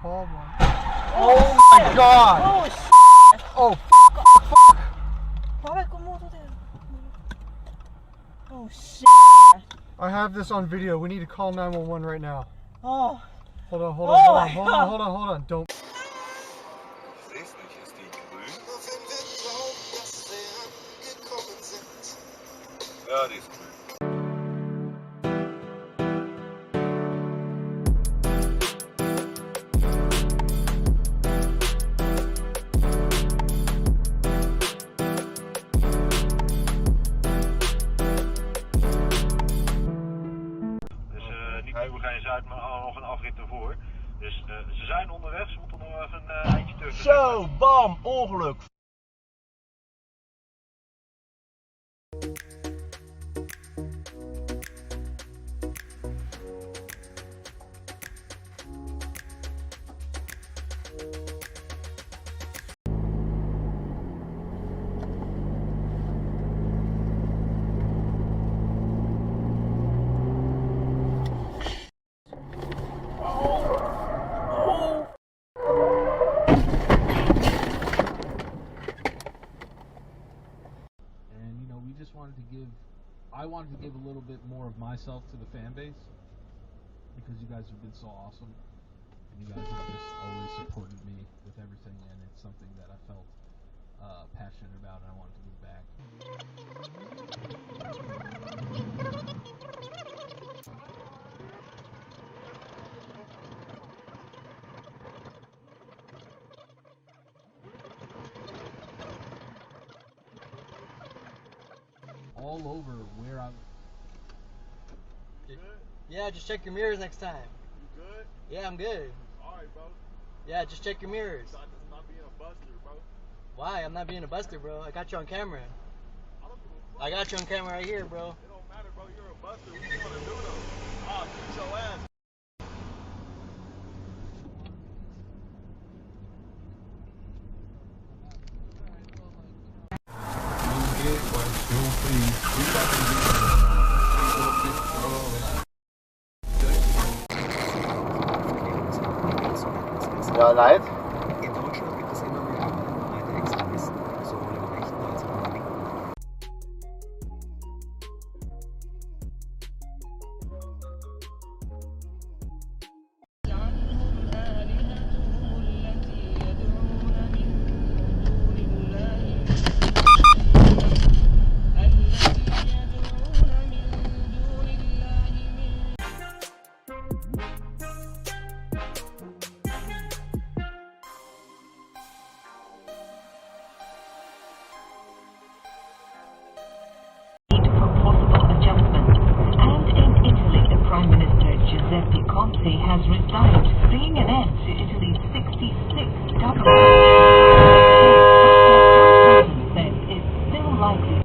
called one. Oh my god! Oh, Oh shit! I have this on video. We need to call 911 right now. Oh. Hold on. Don't. Ja, die ist grün. Niet Nieuwegein-Zuid, maar nog een afrit ervoor. Dus ze zijn onderweg, ze moeten nog even een eindje terug. Zo, bam, ongeluk. I wanted to give a little bit more of myself to the fan base because you guys have been so awesome and you guys have just always supported me with everything, and it's something that I felt passionate about and I wanted to give back. All over where I'm. Yeah, just check your mirrors next time. You good? Yeah, I'm good. Alright, bro. Yeah, just check your mirrors. Stop not being a buster, bro. Why? I'm not being a buster, bro. I got you on camera. I don't give a fuck. I got you on camera right here, bro. It don't matter, bro. You're a buster. What you gonna do though? I'll beat your ass. Ja, leid. In Deutschland gibt es immer mehr breite Extremisten, sowohl im rechten als auch im linken. Prime Minister Giuseppe Conte has resigned, bringing an end to Italy's 66th government. The said it's still likely.